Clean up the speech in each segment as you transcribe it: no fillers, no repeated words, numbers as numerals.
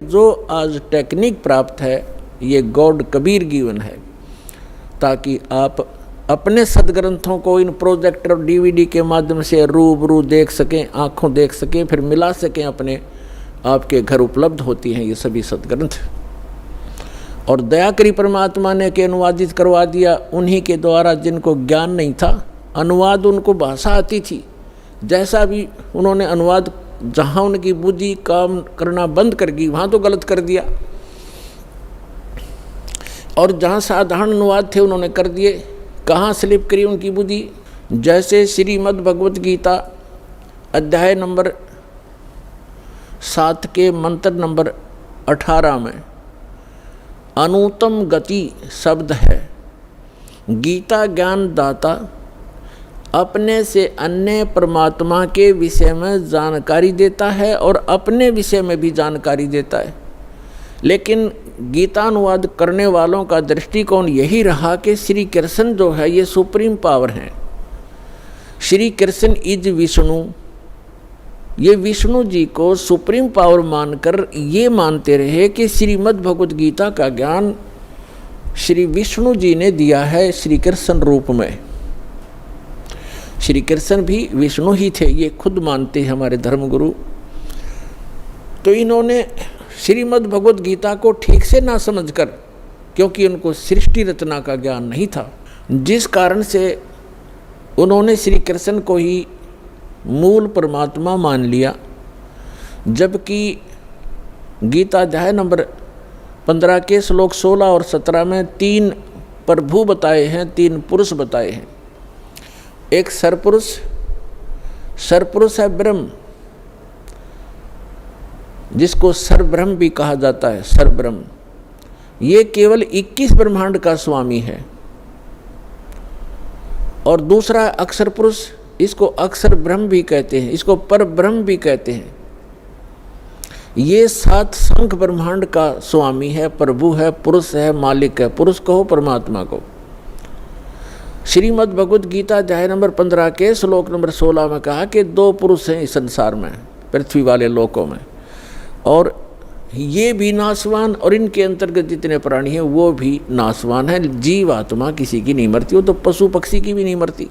जो आज टेक्निक प्राप्त है ये गॉड कबीर गिवन है, ताकि आप अपने सदग्रंथों को इन प्रोजेक्टर और डीवीडी के माध्यम से रूबरू देख सकें, आँखों देख सकें, फिर मिला सकें अपने। आपके घर उपलब्ध होती हैं ये सभी सदग्रंथ। और दया करी परमात्मा ने के अनुवादित करवा दिया उन्हीं के द्वारा जिनको ज्ञान नहीं था। अनुवाद उनको भाषा आती थी, जैसा भी उन्होंने अनुवाद, जहाँ उनकी बुद्धि काम करना बंद कर गई वहाँ तो गलत कर दिया, और जहाँ साधारण अनुवाद थे उन्होंने कर दिए। कहाँ स्लिप करी उनकी बुद्धि? जैसे श्रीमद् भगवत गीता अध्याय नंबर 7 के मंत्र नंबर 18 में अनुत्तम गति शब्द है। गीता ज्ञान दाता अपने से अन्य परमात्मा के विषय में जानकारी देता है और अपने विषय में भी जानकारी देता है। लेकिन गीता अनुवाद करने वालों का दृष्टिकोण यही रहा कि श्री कृष्ण जो है ये सुप्रीम पावर हैं। श्री कृष्ण इज विष्णु, ये विष्णु जी को सुप्रीम पावर मानकर ये मानते रहे कि श्रीमद् भगवत गीता का ज्ञान श्री विष्णु जी ने दिया है श्री कृष्ण रूप में। श्री कृष्ण भी विष्णु ही थे, ये खुद मानते हैं हमारे धर्मगुरु। तो इन्होंने श्रीमद् भगवत गीता को ठीक से ना समझकर, क्योंकि उनको सृष्टि रचना का ज्ञान नहीं था, जिस कारण से उन्होंने श्री कृष्ण को ही मूल परमात्मा मान लिया। जबकि गीता अध्याय नंबर 15 के श्लोक 16 और 17 में 3 प्रभु बताए हैं, 3 पुरुष बताए हैं। एक सरपुरुष, सरपुरुष है ब्रह्म, जिसको सरब्रह्म भी कहा जाता है। सरब्रह्म ये केवल 21 ब्रह्मांड का स्वामी है। और दूसरा अक्षर पुरुष, इसको अक्षर ब्रह्म भी कहते हैं, इसको पर ब्रह्म भी कहते हैं। ये 7 संख्य ब्रह्मांड का स्वामी है, प्रभु है, पुरुष है, मालिक है। पुरुष कहो परमात्मा को। श्रीमद् भगवत गीता अध्याय नंबर 15 के श्लोक नंबर 16 में कहा कि 2 पुरुष हैं इस संसार में, पृथ्वी वाले लोकों में, और ये भी नाशवान और इनके अंतर्गत जितने प्राणी हैं वो भी नाशवान हैं। जीव आत्मा किसी की नहीं मरती, वो तो पशु पक्षी की भी नहीं मरती।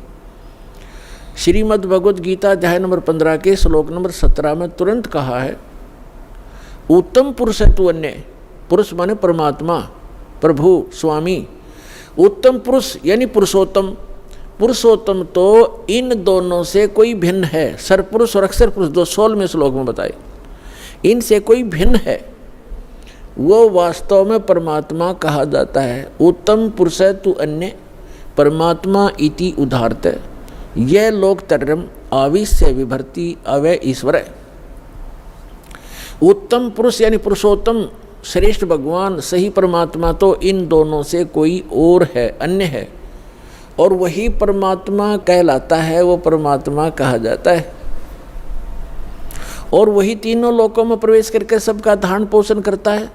श्रीमद् भगवत गीता अध्याय नंबर 15 के श्लोक नंबर 17 में तुरंत कहा है, उत्तम पुरुष है तू अन्य। पुरुष माने परमात्मा, प्रभु, स्वामी। उत्तम पुरुष यानी पुरुषोत्तम। पुरुषोत्तम तो इन दोनों से कोई भिन्न है। सरपुरुष और अक्षर पुरुष जो 16वें श्लोक में बताए, इनसे कोई भिन्न है, वो वास्तव में परमात्मा कहा जाता है। उत्तम पुरुष है तू अन्य परमात्मा इति उदाहरत, यह लोक तरम आविश्य विभर्ति अवय ईश्वर है। उत्तम पुरुष यानी पुरुषोत्तम, श्रेष्ठ भगवान, सही परमात्मा तो इन दोनों से कोई और है, अन्य है, और वही परमात्मा कहलाता है, वो परमात्मा कहा जाता है। और वही तीनों लोकों में प्रवेश करके सबका धारण पोषण करता है।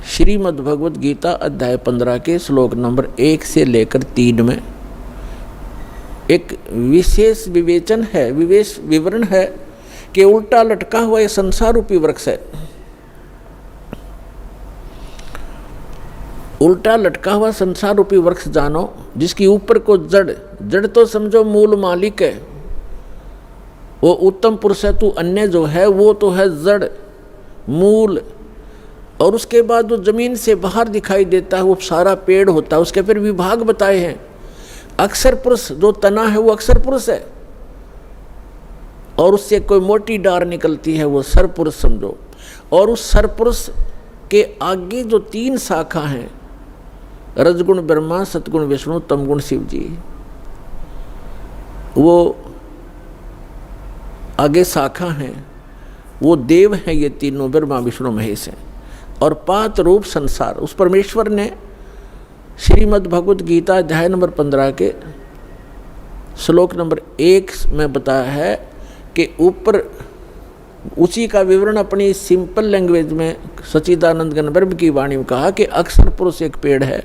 श्रीमद् भगवत गीता अध्याय 15 के श्लोक नंबर 1 से लेकर 3 में एक विशेष विवेचन है, विवेश विवरण है कि उल्टा लटका हुआ ये संसार रूपी वृक्ष है। उल्टा लटका हुआ संसार रूपी वृक्ष जानो, जिसकी ऊपर को जड़, जड़ तो समझो मूल मालिक है, वो उत्तम पुरुष है तू अन्य जो है वो तो है जड़, मूल, और उसके बाद जो जमीन से बाहर दिखाई देता है वो सारा पेड़ होता है। उसके फिर विभाग बताए हैं। अक्षर पुरुष जो तना है वो अक्षर पुरुष है, और उससे कोई मोटी डार निकलती है वो सरपुरुष समझो। और उस सरपुरुष के आगे जो 3 शाखा हैं, रजगुण ब्रह्मा, सतगुण विष्णु, तमगुण शिव जी, वो आगे शाखा हैं, वो देव हैं, ये तीनों ब्रह्मा विष्णु महेश हैं। और 5 रूप संसार, उस परमेश्वर ने श्रीमद् भगवत गीता अध्याय नंबर 15 के श्लोक नंबर 1 में बताया है कि ऊपर उसी का विवरण अपनी सिंपल लैंग्वेज में सच्चिदानंद घन ब्रह्म की वाणी में कहा कि अक्षर पुरुष एक पेड़ है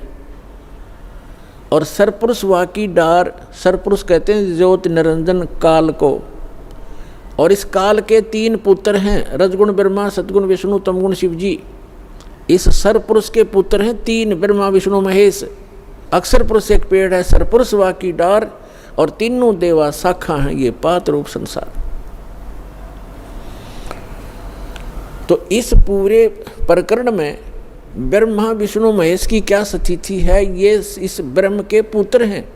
और सरपुरुष वाकी डार। सरपुरुष कहते हैं ज्योति निरंजन काल को, और इस काल के 3 पुत्र हैं, रजगुण ब्रह्मा, सतगुण विष्णु, तमगुण शिव जी। इस सरपुरुष के पुत्र हैं 3, ब्रह्मा विष्णु महेश। अक्षर पुरुष एक पेड़ है, सरपुरुष वा की डार, और तीनों देवा शाखा हैं, ये पात रूप संसार। तो इस पूरे प्रकरण में ब्रह्मा विष्णु महेश की क्या स्थिति है, ये इस ब्रह्म के पुत्र हैं।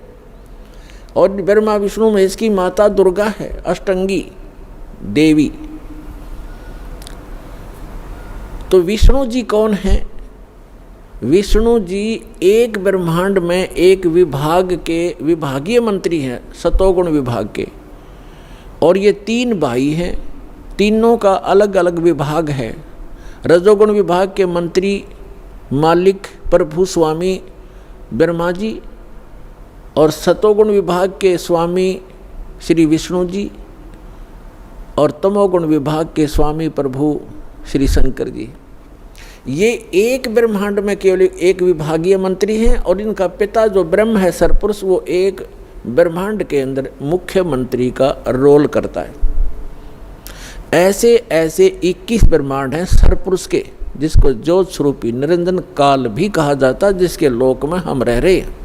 और ब्रह्मा विष्णु महेश की माता दुर्गा है, अष्टंगी देवी। तो विष्णु जी कौन है? विष्णु जी एक ब्रह्मांड में एक विभाग के विभागीय मंत्री हैं, सतोगुण विभाग के। और ये 3 भाई हैं, तीनों का अलग अलग विभाग है। रजोगुण विभाग के मंत्री मालिक प्रभु स्वामी ब्रह्मा जी, और सतोगुण विभाग के स्वामी श्री विष्णु जी, और तमोगुण विभाग के स्वामी प्रभु श्री शंकर जी। ये एक ब्रह्मांड में केवल एक विभागीय मंत्री हैं, और इनका पिता जो ब्रह्म है सरपुरुष, वो एक ब्रह्मांड के अंदर मुख्य मंत्री का रोल करता है। ऐसे ऐसे 21 ब्रह्मांड हैं सरपुरुष के, जिसको ज्योत स्वरूपी निरंजन काल भी कहा जाता है, जिसके लोक में हम रह रहे हैं।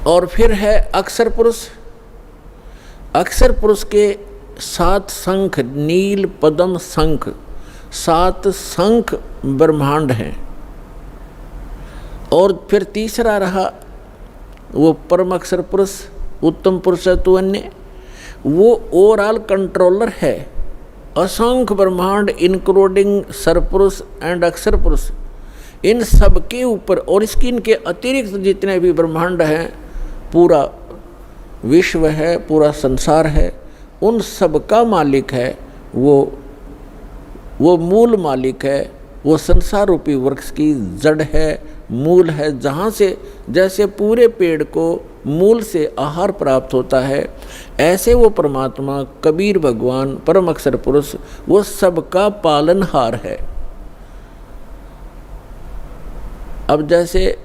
और फिर है अक्षर पुरुष। अक्षर पुरुष के 7 शंख, नील पद्म शंख, 7 शंख ब्रह्मांड हैं। और फिर तीसरा रहा वो परम अक्षर पुरुष, उत्तम पुरुष तु अन्य, वो ओवरऑल कंट्रोलर है। असंख्य ब्रह्मांड इंक्लूडिंग सरपुरुष एंड अक्षर पुरुष, इन सब के ऊपर और इसकी इनके अतिरिक्त जितने भी ब्रह्मांड हैं, पूरा विश्व है, पूरा संसार है, उन सब का मालिक है वो मूल मालिक है। वो संसार रूपी वृक्ष की जड़ है, मूल है, जहाँ से जैसे पूरे पेड़ को मूल से आहार प्राप्त होता है, ऐसे वो परमात्मा कबीर भगवान परम अक्षर पुरुष वो सबका पालनहार है। अब जैसे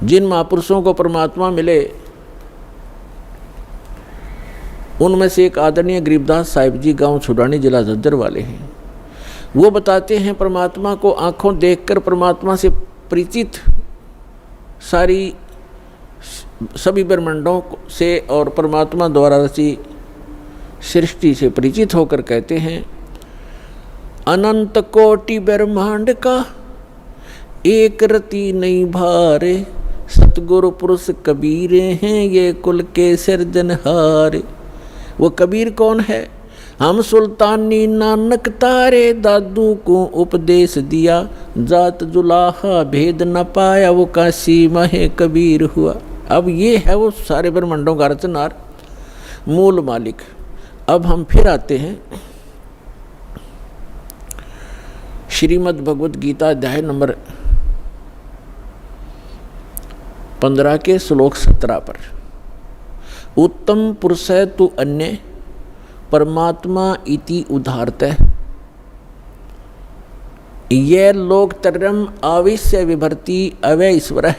जिन महापुरुषों को परमात्मा मिले, उनमें से एक आदरणीय गरीबदास साहिब जी, गांव छुड़ानी, जिला झज्जर वाले हैं। वो बताते हैं परमात्मा को आंखों देखकर परमात्मा से परिचित सारी सभी ब्रह्मांडों से और परमात्मा द्वारा रची सृष्टि से परिचित होकर कहते हैं, अनंत कोटि ब्रह्मांड का एक रति नहीं भारे, सतगुरु पुरुष कबीरे हैं ये कुल के सिरजनहारे। वो कबीर कौन है? हम सुल्तानी नानक तारे, दादू को उपदेश दिया, जात जुलाहा भेद न पाया, वो काशी महे कबीर हुआ। अब ये है वो सारे ब्रह्मांडों का रचनार, मूल मालिक। अब हम फिर आते हैं श्रीमद् भगवद गीता अध्याय नंबर 15 के श्लोक 17 पर। उत्तम पुरुष तु अन्य परमात्मा इति उदाहरतः, ये लोकत्रयम् आविश्य विभर्ति अवय ईश्वर।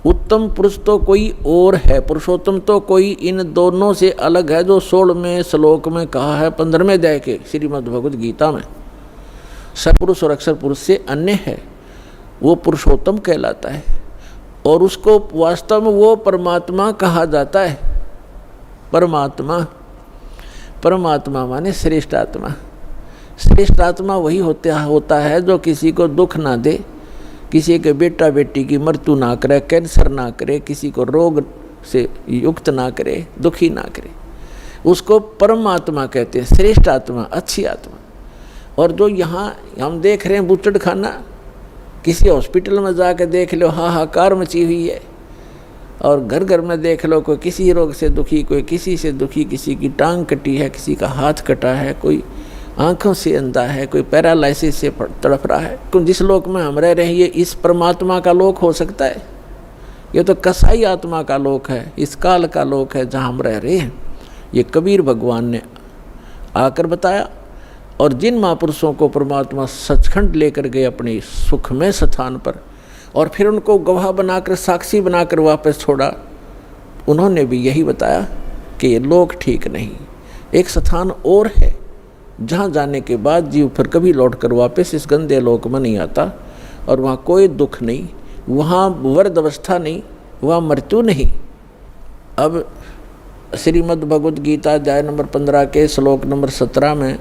उत्तम पुरुष तो कोई और है, पुरुषोत्तम तो कोई इन दोनों से अलग है, जो 16वें श्लोक में कहा है 15वें अध्याय के श्रीमद् भगवद गीता में। सपुरुष और अक्षर पुरुष से अन्य है, वो पुरुषोत्तम कहलाता है, और उसको वास्तव में वो परमात्मा कहा जाता है। परमात्मा माने श्रेष्ठ आत्मा। श्रेष्ठ आत्मा वही होता है जो किसी को दुख ना दे, किसी के बेटा बेटी की मृत्यु ना करे, कैंसर ना करे, किसी को रोग से युक्त ना करे, दुखी ना करे, उसको परमात्मा कहते हैं, श्रेष्ठ आत्मा, अच्छी आत्मा। और जो यहाँ हम देख रहे हैं बूचड़ खाना, किसी हॉस्पिटल में जाकर देख लो हाहाकार मची हुई है, और घर घर में देख लो कोई किसी रोग से दुखी, कोई किसी से दुखी, किसी की टांग कटी है, किसी का हाथ कटा है, कोई आंखों से अंधा है, कोई पैरालिसिस से तड़प रहा है। तो जिस लोक में हम रह रहे हैं, ये इस परमात्मा का लोक हो सकता है? ये तो कसाई आत्मा का लोक है, इस काल का लोक है जहाँ हम रह रहे हैं। ये कबीर भगवान ने आकर बताया। और जिन महापुरुषों को परमात्मा सचखंड लेकर गए अपने सुखमय स्थान पर, और फिर उनको गवाह बनाकर, साक्षी बनाकर वापस छोड़ा, उन्होंने भी यही बताया कि ये लोक ठीक नहीं, एक स्थान और है जहाँ जाने के बाद जीव फिर कभी लौटकर वापस इस गंदे लोक में नहीं आता, और वहाँ कोई दुख नहीं, वहाँ वर्द अवस्था नहीं, वहाँ मृत्यु नहीं। अब श्रीमद् भगवद गीता अध्याय नंबर 15 के श्लोक नंबर 17 में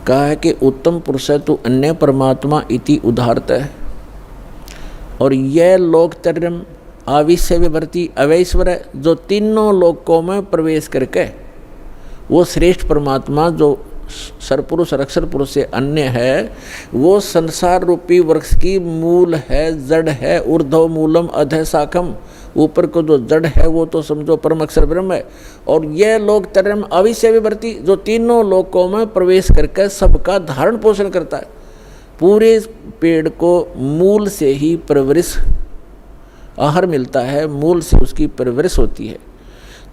कहा है कि उत्तम पुरुष है तो अन्य परमात्मा इति उदाहरत है, और यह लोकतर्यम आविश्य विवर्ती अवैश्वर है, जो तीनों लोकों में प्रवेश करके वो श्रेष्ठ परमात्मा जो सरपुरुष और अक्षर पुरुष से अन्य है, वो संसार रूपी वृक्ष की मूल है, जड़ है, ऊर्ध्व मूलम अधः शाखम, ऊपर को जो जड़ है वो तो समझो परम अक्षर ब्रह्म है, और यह लोक तरम अविश्य विवर्ती, जो तीनों लोकों में प्रवेश करके सबका धारण पोषण करता है। पूरे पेड़ को मूल से ही परवरिश आहार मिलता है, मूल से उसकी परवरिश होती है।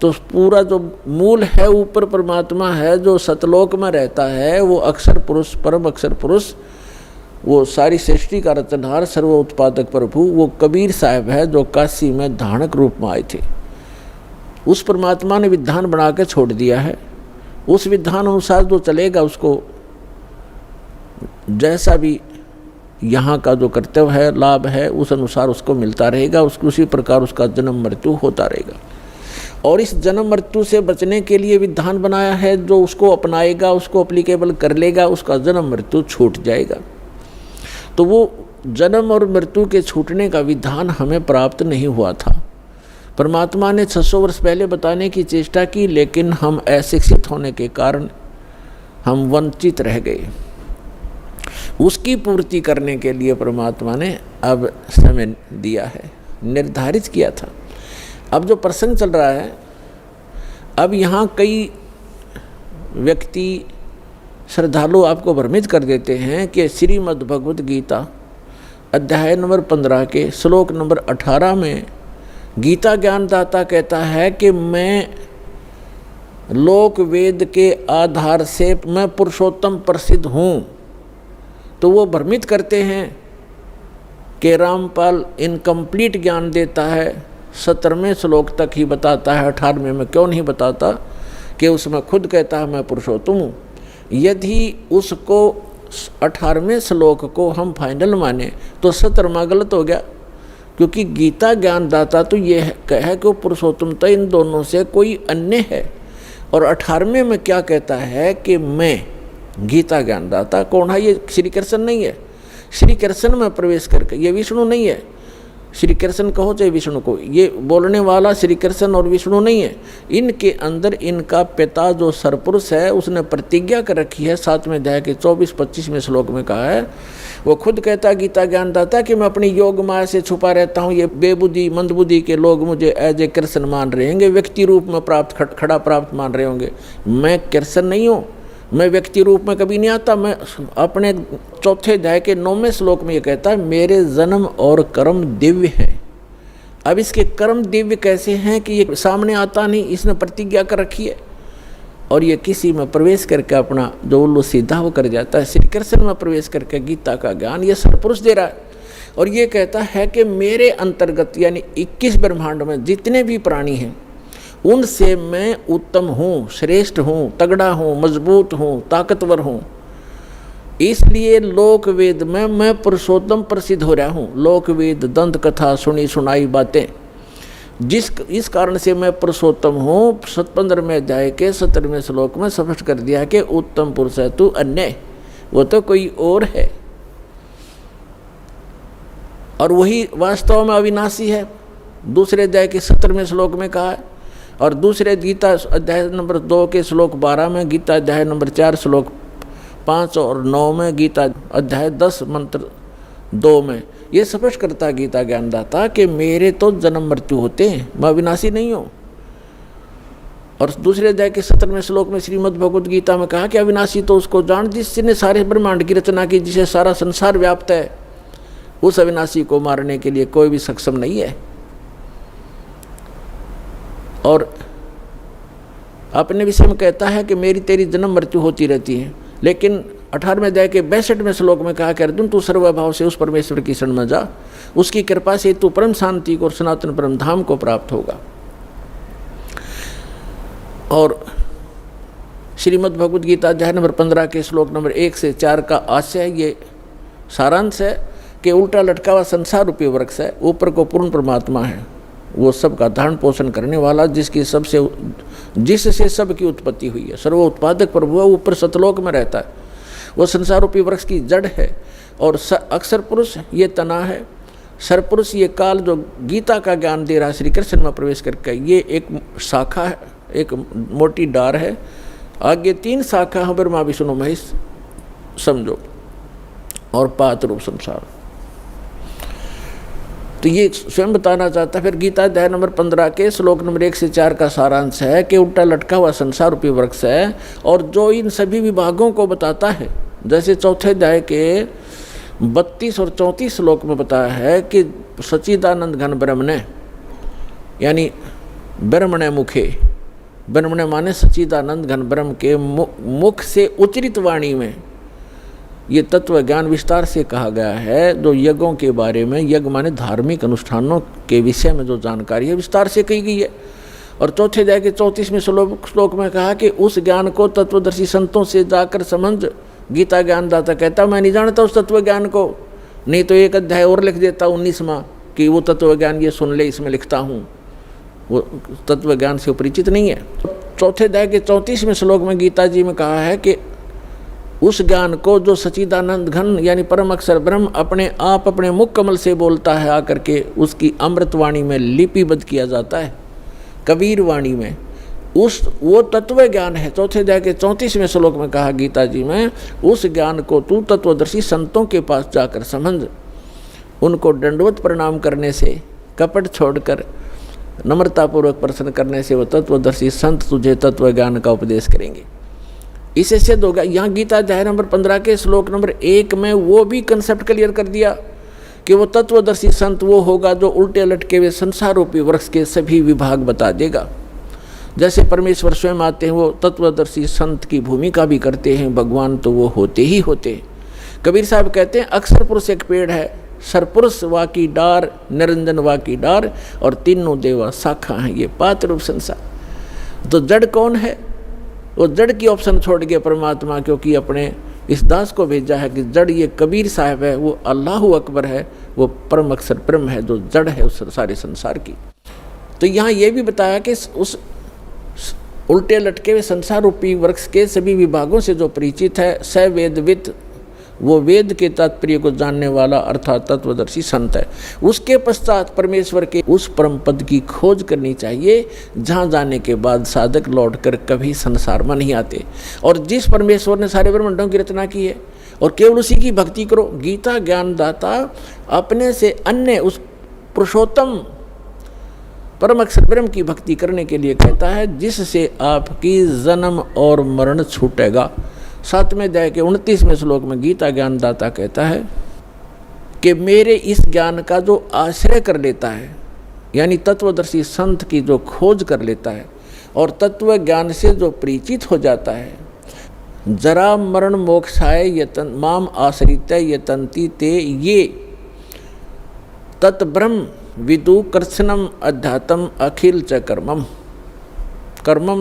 तो पूरा जो मूल है ऊपर परमात्मा है, जो सतलोक में रहता है, वो अक्षर पुरुष, परम अक्षर पुरुष, वो सारी सृष्टि का रचनहार, सर्व उत्पादक प्रभु, वो कबीर साहब है जो काशी में धानक रूप में आए थे। उस परमात्मा ने विधान बना के छोड़ दिया है, उस विधान अनुसार जो चलेगा उसको जैसा भी यहाँ का जो कर्तव्य है, लाभ है, उस अनुसार उसको मिलता रहेगा, उसको उसी प्रकार उसका जन्म मृत्यु होता रहेगा। और इस जन्म मृत्यु से बचने के लिए विधान बनाया है, जो उसको अपनाएगा, उसको अप्लीकेबल कर लेगा, उसका जन्म मृत्यु छूट जाएगा। तो वो जन्म और मृत्यु के छूटने का विधान हमें प्राप्त नहीं हुआ था। परमात्मा ने 600 वर्ष पहले बताने की चेष्टा की, लेकिन हम अशिक्षित होने के कारण हम वंचित रह गए। उसकी पूर्ति करने के लिए परमात्मा ने अब समय दिया है, निर्धारित किया था। अब जो प्रसंग चल रहा है, अब यहाँ कई व्यक्ति श्रद्धालु आपको भ्रमित कर देते हैं कि श्रीमद् भगवद गीता अध्याय नंबर 15 के श्लोक नंबर 18 में गीता ज्ञानदाता कहता है कि मैं लोक वेद के आधार से मैं पुरुषोत्तम प्रसिद्ध हूँ। तो वो भ्रमित करते हैं कि रामपाल इनकम्प्लीट ज्ञान देता है, 17वें श्लोक तक ही बताता है, 18वें में क्यों नहीं बताता कि उसमें खुद कहता है मैं पुरुषोत्तम हूँ। यदि उसको 18वें श्लोक को हम फाइनल माने तो 17वां गलत हो गया, क्योंकि गीता ज्ञानदाता तो ये कहे कि पुरुषोत्तमता इन दोनों से कोई अन्य है। और 18वें में क्या कहता है कि मैं गीता ज्ञानदाता कौन है? ये श्री कृष्ण नहीं है। श्री कृष्ण में प्रवेश करके, ये विष्णु नहीं है। श्री कृष्ण कहो चाहे विष्णु को, ये बोलने वाला श्री कृष्ण और विष्णु नहीं है। इनके अंदर इनका पिता जो सरपुरुष है उसने प्रतिज्ञा कर रखी है, 7वें अध्याय के 24-25वें श्लोक में कहा है, वो खुद कहता है गीता ज्ञानदाता कि मैं अपनी योग माया से छुपा रहता हूँ। ये बेबुद्धि मंदबुद्धि के लोग मुझे एज ए कृष्ण मान रहे होंगे, व्यक्ति रूप में प्राप्त खड़ा प्राप्त मान रहे होंगे। मैं कृष्ण नहीं हूँ, मैं व्यक्ति रूप में कभी नहीं आता। मैं अपने 4थे अध्याय के 9वें श्लोक में ये कहता है मेरे जन्म और कर्म दिव्य हैं। अब इसके कर्म दिव्य कैसे हैं कि ये सामने आता नहीं, इसने प्रतिज्ञा कर रखी है और ये किसी में प्रवेश करके अपना जो उल्लू सीधा वो कर जाता है। श्री कृष्ण में प्रवेश करके गीता का ज्ञान ये सरपुरुष दे रहा है और ये कहता है कि मेरे अंतर्गत यानी 21 ब्रह्मांड में जितने भी प्राणी हैं उनसे मैं उत्तम हूँ, श्रेष्ठ हूँ, तगड़ा हूँ, मजबूत हूँ, ताकतवर हूँ। इसलिए लोक वेद में मैं पुरुषोत्तम प्रसिद्ध हो रहा हूँ। लोक वेद दंत कथा सुनी सुनाई बातें, इस कारण से मैं पुरुषोत्तम हूँ। 15वें अध्याय के 17वें श्लोक में स्पष्ट कर दिया कि उत्तम पुरुष है तू अन्य, वो तो कोई और है और वही वास्तव में अविनाशी है। दूसरे अध्याय के 17वें श्लोक में कहा है। और दूसरे गीता अध्याय नंबर 2 के श्लोक 12 में, गीता अध्याय नंबर 4 श्लोक 5 और 9 में, गीता अध्याय 10 मंत्र 2 में ये स्पष्ट करता है गीता ज्ञानदाता कि मेरे तो जन्म मृत्यु होते हैं, मैं अविनाशी नहीं हूँ। और दूसरे अध्याय के 17वें श्लोक में श्रीमद् भगवद गीता में कहा कि अविनाशी तो उसको जान जिसने सारे ब्रह्मांड की रचना की, जिसे सारा संसार व्याप्त है। उस अविनाशी को मारने के लिए कोई भी सक्षम नहीं है। और अपने विषय में कहता है कि मेरी तेरी जन्म मृत्यु होती रहती है, लेकिन 18वें अध्याय के 62वें श्लोक में कहा कि अर्जुन तू सर्वभाव से उस परमेश्वर की शरण में जा, उसकी कृपा से तू परम शांति को और सनातन परम धाम को प्राप्त होगा। और श्रीमद् भगवद गीता अध्याय नंबर 15 के श्लोक नंबर 1 से 4 का आशय, ये सारांश है कि उल्टा लटका हुआ संसार रूपी वृक्ष है, ऊपर को पूर्ण परमात्मा है, वो सबका धारण पोषण करने वाला, जिससे सबकी उत्पत्ति हुई है, सर्व उत्पादक प्रभु है, ऊपर सतलोक में रहता है, वो संसार रूपी वृक्ष की जड़ है। और अक्षर पुरुष ये तना है, सरपुरुष ये काल जो गीता का ज्ञान दे रहा है श्री कृष्ण में प्रवेश करके, ये एक शाखा है, एक मोटी डार है, आगे 3 शाखा है, ब्रह्मा विष्णु महेश समझो, और पात रूप संसार। तो ये स्वयं बताना चाहता है। फिर गीता अध्याय नंबर 15 के श्लोक नंबर 1 से 4 का सारांश है कि उल्टा लटका हुआ संसार रूपी वृक्ष है, और जो इन सभी विभागों को बताता है, जैसे चौथे अध्याय के 32 और 34 श्लोक में बताया है कि सच्चिदानंद घन ब्रह्मणे, यानी ब्रह्मणे मुखे, ब्रह्मणे माने सच्चिदानंद घन ब्रह्म के मुख से उच्चरित वाणी में ये तत्व ज्ञान विस्तार से कहा गया है, जो यज्ञों के बारे में, यज्ञ माने धार्मिक अनुष्ठानों के विषय में जो जानकारी है विस्तार से कही गई है। और चौथे अध्याय के 34वें श्लोक में कहा कि उस ज्ञान को तत्वदर्शी संतों से जाकर समझ। गीता ज्ञानदाता कहता मैं नहीं जानता उस तत्व ज्ञान को, नहीं तो एक अध्याय और लिख देता 19वां कि वो तत्व ज्ञान ये सुन ले, इसमें लिखता हूँ, वो तत्व ज्ञान से परिचित नहीं है। चौथे अध्याय के 34वें श्लोक में गीता जी में कहा है कि उस ज्ञान को जो सच्चिदानंद घन यानी परम अक्षर ब्रह्म अपने आप अपने मुख कमल से बोलता है आकर के, उसकी अमृतवाणी में लिपिबद्ध किया जाता है, कबीर वाणी में, वो तत्व ज्ञान है। चौथे अध्याय के 34वें श्लोक में कहा गीता जी में, उस ज्ञान को तू तत्वदर्शी संतों के पास जाकर समझ, उनको दंडवत प्रणाम करने से, कपट छोड़कर नम्रतापूर्वक प्रश्न करने से वो तत्वदर्शी संत तुझे तत्व ज्ञान का उपदेश करेंगे। इससे सिद्ध होगा। यहाँ गीता अध्याय नंबर 15 के श्लोक नंबर 1 में वो भी कंसेप्ट क्लियर कर दिया कि वो तत्वदर्शी संत वो होगा जो उल्टे लटके हुए संसार रूपी वृक्ष के सभी विभाग बता देगा। जैसे परमेश्वर स्वयं आते हैं, वो तत्वदर्शी संत की भूमिका भी करते हैं, भगवान तो वो होते ही होते हैं। कबीर साहब कहते हैं अक्षर पुरुष एक पेड़ है, सरपुरुष वा की डार, निरंजन वा की डार, और तीनों देवा शाखा हैं, ये पात रूप संसार। तो जड़ कौन है? वो जड़ की ऑप्शन छोड़ के परमात्मा, क्योंकि अपने इस दास को भेजा है कि जड़ ये कबीर साहब है, वो अल्लाह अकबर है, वो परम अक्षर ब्रह्म है जो जड़ है उस सारे संसार की। तो यहाँ ये भी बताया कि उस उल्टे लटके हुए संसार रूपी वृक्ष के सभी विभागों से जो परिचित है, स वेदविद, वो वेद के तात्पर्य को जानने वाला अर्थात तत्वदर्शी संत है। उसके पश्चात परमेश्वर के उस परम पद की खोज करनी चाहिए, जहाँ जाने के बाद साधक लौटकर कभी संसार में नहीं आते। और जिस परमेश्वर ने सारे ब्रह्मांडों की रचना की है, और केवल उसी की भक्ति करो। गीता ज्ञानदाता अपने से अन्य उस पुरुषोत्तम परम अक्षर ब्रह्म की भक्ति करने के लिए कहता है, जिससे आपकी जन्म और मरण छूटेगा। 7वें अध्याय के 29वें श्लोक में गीता ज्ञानदाता कहता है कि मेरे इस ज्ञान का जो आश्रय कर लेता है, यानी तत्वदर्शी संत की जो खोज कर लेता है और तत्व ज्ञान से जो परिचित हो जाता है, जरा मरण मोक्षाय यतन माम आश्रित यतंती ते ये तत्ब्रह्म विदु कृष्णम अध्यात्म अखिल च कर्मम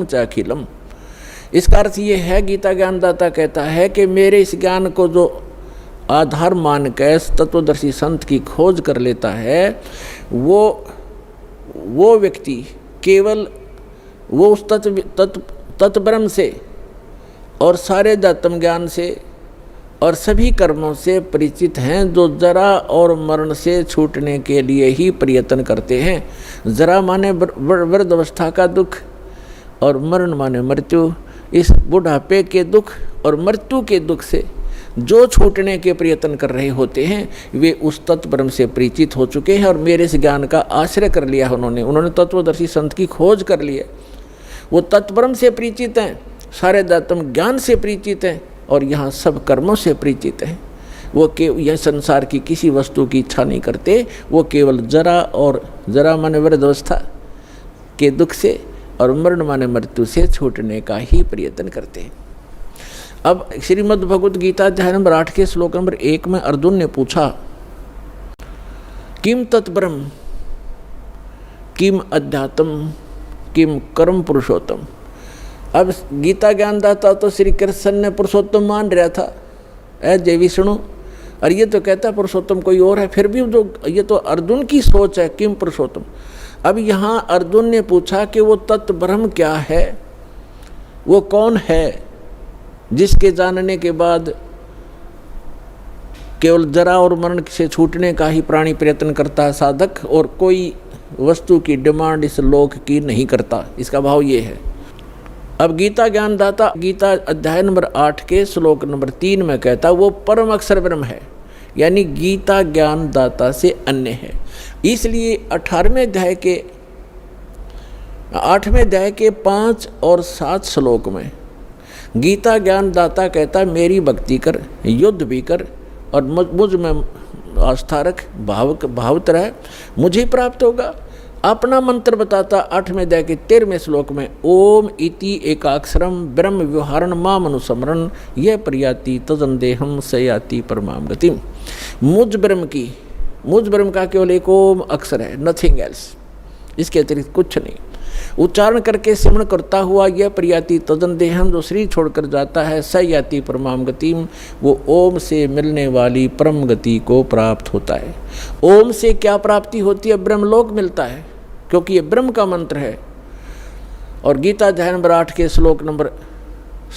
च अखिलम। इसका अर्थ ये है, गीता ज्ञानदाता कहता है कि मेरे इस ज्ञान को जो आधार मान के तत्वदर्शी संत की खोज कर लेता है, वो व्यक्ति केवल वो उस तत्ब्रह्म से और सारे अध्यात्म ज्ञान से और सभी कर्मों से परिचित हैं, जो जरा और मरण से छूटने के लिए ही प्रयत्न करते हैं। जरा माने वृद्ध अवस्था का दुख और मरण माने मृत्यु। इस बुढ़ापे के दुख और मृत्यु के दुख से जो छूटने के प्रयत्न कर रहे होते हैं, वे उस तत्ब्रह्म से परिचित हो चुके हैं और मेरे इस ज्ञान का आश्रय कर लिया है। उन्होंने तत्वदर्शी संत की खोज कर ली है। वो तत्ब्रह्म से परिचित हैं, सारे अध्यात्म ज्ञान से परिचित हैं और यहाँ सब कर्मों से परिचित हैं। वो यह संसार की किसी वस्तु की इच्छा नहीं करते। वो केवल जरा माने वृद्धावस्था के दुख से और मरण माने मृत्यु से छूटने का ही प्रयत्न करते हैं। अब श्रीमद् भगवद गीता अध्याय नंबर 8 के श्लोक नंबर 1 में अर्जुन ने पूछा, किम तत्ब्रह्म, किम अध्यात्म, किम कर्म पुरुषोत्तम। अब गीता ज्ञानदाता तो श्री कृष्ण ने पुरुषोत्तम मान रहा था, जय विष्णु, और ये तो कहता है पुरुषोत्तम कोई और है। फिर भी जो ये तो अर्जुन की सोच है, किम पुरुषोत्तम। अब यहाँ अर्जुन ने पूछा कि वो तत्व ब्रह्म क्या है, वो कौन है जिसके जानने के बाद केवल जरा और मरण से छूटने का ही प्राणी प्रयत्न करता है साधक, और कोई वस्तु की डिमांड इस लोक की नहीं करता। इसका भाव ये है। अब गीता ज्ञानदाता गीता अध्याय नंबर 8 के श्लोक नंबर 3 में कहता वो परम अक्षर ब्रह्म है, यानी गीता ज्ञानदाता से अन्य है। इसलिए 8वें अध्याय के 5 और 7 श्लोक में गीता ज्ञानदाता कहता मेरी भक्ति कर, युद्ध भी कर और मुझ में आस्था रख, भावत रह, मुझे प्राप्त होगा। अपना मंत्र बताता 8वें अध्याय के 13वें श्लोक में, ओम इति एकाक्षरम ब्रह्म व्यवहारण माम अनुस्मरण यह प्रयाति तदंदेहम सयाति परमाम गतिम। मुझ ब्रह्म का केवल एक ओम अक्षर है, नथिंग एल्स, इसके अतिरिक्त कुछ नहीं। उच्चारण करके सिमरण करता हुआ यह प्रयाति तदंदेहम, जो शरीर छोड़कर जाता है, सयाति परमाम गतिम, वो ओम से मिलने वाली परम गति को प्राप्त होता है। ओम से क्या प्राप्ति होती है? ब्रह्मलोक मिलता है, क्योंकि ये ब्रह्म का मंत्र है। और गीता अध्याय नंबर 8 के श्लोक नंबर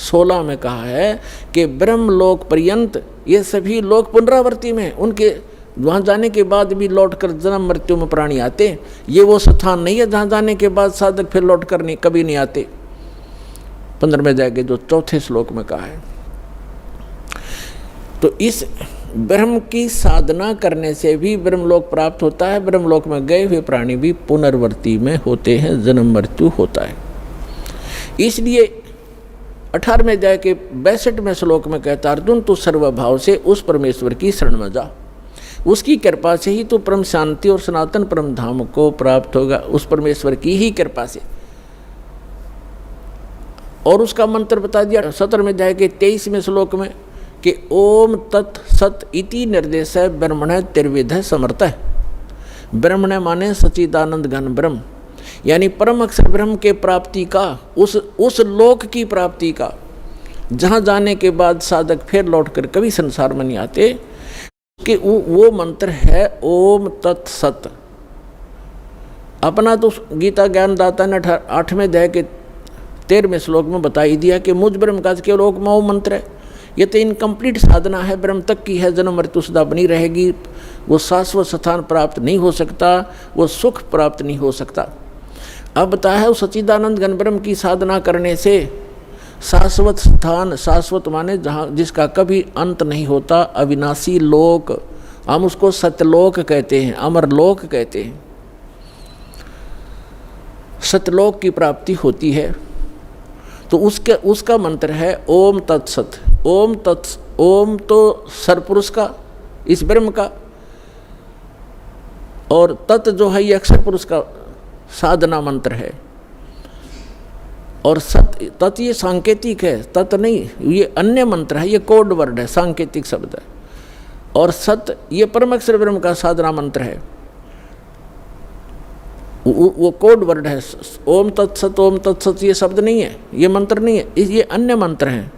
16 में कहा है कि ब्रह्मलोक पर्यंत ये सभी लोक पुनरावर्ती में, उनके वहाँ जाने के बाद भी लौटकर जन्म मृत्यु में प्राणी आते। ये वो स्थान नहीं है जहाँ जाने के बाद साधक फिर लौट कर नहीं, कभी नहीं आते। 15वें अध्याय के जो 4थे श्लोक में कहा है। तो इस ब्रह्म की साधना करने से भी ब्रह्मलोक प्राप्त होता है। ब्रह्मलोक में गए हुए प्राणी भी पुनर्वर्ती में होते हैं, जन्म मृत्यु होता है। इसलिए 18वें अध्याय के 62वें श्लोक में कहता अर्जुन तू सर्वभाव से उस परमेश्वर की शरण में जा, उसकी कृपा से ही तू परम शांति और सनातन परम धाम को प्राप्त होगा, उस परमेश्वर की ही कृपा से। और उसका मंत्र बता दिया 17वें अध्याय के 23वें श्लोक में कि ओम तत् सत इति निर्देश है ब्रह्मण त्रिविध समर्थ है। ब्रह्मण माने सच्चिदानंद घन ब्रह्म, यानी परम अक्षर ब्रह्म के प्राप्ति का, उस लोक की प्राप्ति का, जहाँ जाने के बाद साधक फिर लौटकर कभी संसार में नहीं आते, कि वो मंत्र है ओम तत् सत। अपना तो गीता ज्ञानदाता ने 8वें अध्याय के 13वें श्लोक में बता ही दिया कि मुझ ब्रह्म का केवल ओम मंत्र है। ये तो इनकम्प्लीट साधना है, ब्रह्म तक की है, जन्म मृत्यु सदा बनी रहेगी, वो शाश्वत स्थान प्राप्त नहीं हो सकता, वो सुख प्राप्त नहीं हो सकता। अब बताया है उस सच्चिदानंद घन ब्रह्म की साधना करने से शाश्वत स्थान, शाश्वत माने जहाँ जिसका कभी अंत नहीं होता, अविनाशी लोक, हम उसको सत्यलोक कहते हैं, अमरलोक कहते हैं। सत्यलोक की प्राप्ति होती है। तो उसका मंत्र है ओम तत्सत। ओम तो सरपुरुष का, इस ब्रह्म का, और तत् जो है ये अक्षर पुरुष का साधना मंत्र है। और सत तत् ये सांकेतिक है, तत् नहीं, ये अन्य मंत्र है, ये कोड वर्ड है, सांकेतिक शब्द है। और सत ये परम अक्षर ब्रह्म का साधना मंत्र है, वो कोड वर्ड है। ओम तत्सत ये शब्द नहीं है, ये मंत्र नहीं है, ये अन्य मंत्र हैं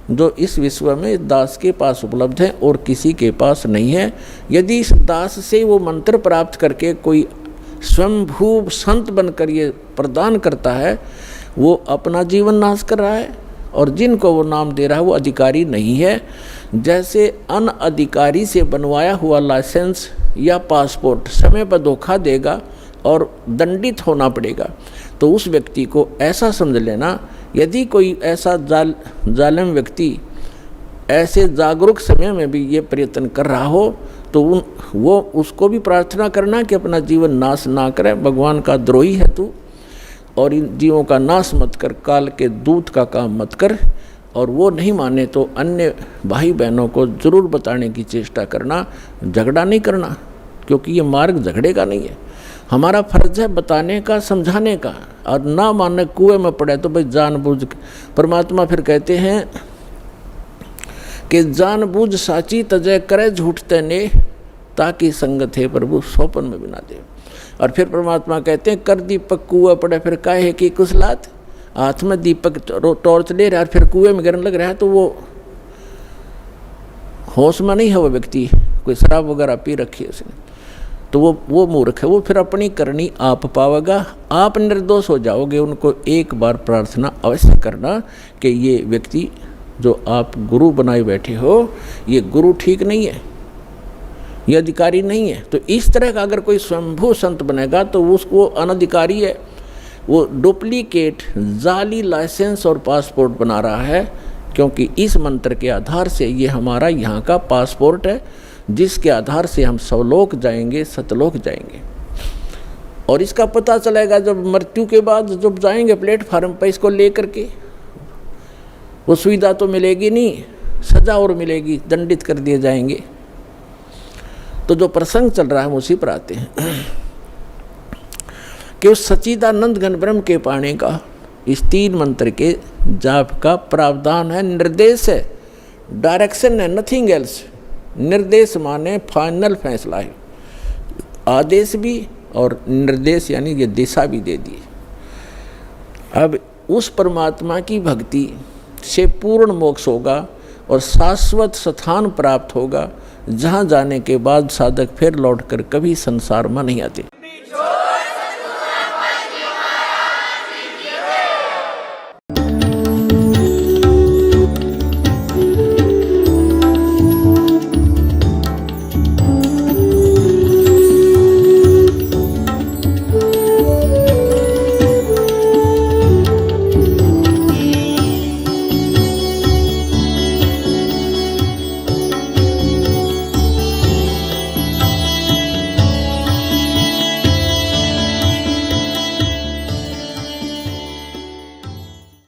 जो इस विश्व में दास के पास उपलब्ध है और किसी के पास नहीं है। यदि इस दास से वो मंत्र प्राप्त करके कोई स्वयंभू संत बनकर ये प्रदान करता है, वो अपना जीवन नाश कर रहा है, और जिनको वो नाम दे रहा है वो अधिकारी नहीं है। जैसे अनअधिकारी से बनवाया हुआ लाइसेंस या पासपोर्ट समय पर धोखा देगा और दंडित होना पड़ेगा, तो उस व्यक्ति को ऐसा समझ लेना, यदि कोई ऐसा जालिम व्यक्ति ऐसे जागरूक समय में भी ये प्रयत्न कर रहा हो, तो वो उसको भी प्रार्थना करना कि अपना जीवन नाश ना करे, भगवान का द्रोही है तू, और इन जीवों का नाश मत कर, काल के दूत का काम मत कर। और वो नहीं माने तो अन्य भाई बहनों को ज़रूर बताने की चेष्टा करना, झगड़ा नहीं करना, क्योंकि ये मार्ग झगड़े का नहीं है। हमारा फर्ज है बताने का, समझाने का, और ना मानने कुएं में पड़े तो भाई जानबूझ। परमात्मा फिर कहते हैं कि जानबूझ साची तजय करे झूठ तने, ताकि संगत है प्रभु सोपन में बिना दे। और फिर परमात्मा कहते हैं कर दीपक कुआ पड़े फिर काहे की कुशलात, हाथ में दीपक टॉर्च ले रहा है फिर कुएं में गिरने लग रहा है, तो वो होश में नहीं है वो व्यक्ति, कोई शराब वगैरह पी रखी है उसने, तो वो मूर्ख है, वो फिर अपनी करनी आप पावेगा, आप निर्दोष हो जाओगे। उनको एक बार प्रार्थना अवश्य करना कि ये व्यक्ति जो आप गुरु बनाए बैठे हो, ये गुरु ठीक नहीं है, ये अधिकारी नहीं है। तो इस तरह का अगर कोई स्वयंभू संत बनेगा तो उसको अनधिकारी है, वो डुप्लीकेट जाली लाइसेंस और पासपोर्ट बना रहा है, क्योंकि इस मंत्र के आधार से ये हमारा यहाँ का पासपोर्ट है, जिसके आधार से हम सवलोक जाएंगे, सतलोक जाएंगे। और इसका पता चलेगा जब मृत्यु के बाद जब जाएंगे प्लेटफार्म पर इसको लेकर के, वो सुविधा तो मिलेगी नहीं, सजा और मिलेगी, दंडित कर दिए जाएंगे। तो जो प्रसंग चल रहा है हम उसी पर आते हैं कि उस सच्चिदानंद घन ब्रह्म के पाने का इस 3 मंत्र के जाप का प्रावधान है, निर्देश है, डायरेक्शन है, नथिंग एल्स। निर्देश माने फाइनल फैसला है, आदेश भी और निर्देश यानी ये दिशा भी दे दी। अब उस परमात्मा की भक्ति से पूर्ण मोक्ष होगा और शाश्वत स्थान प्राप्त होगा, जहाँ जाने के बाद साधक फिर लौटकर कभी संसार में नहीं आते।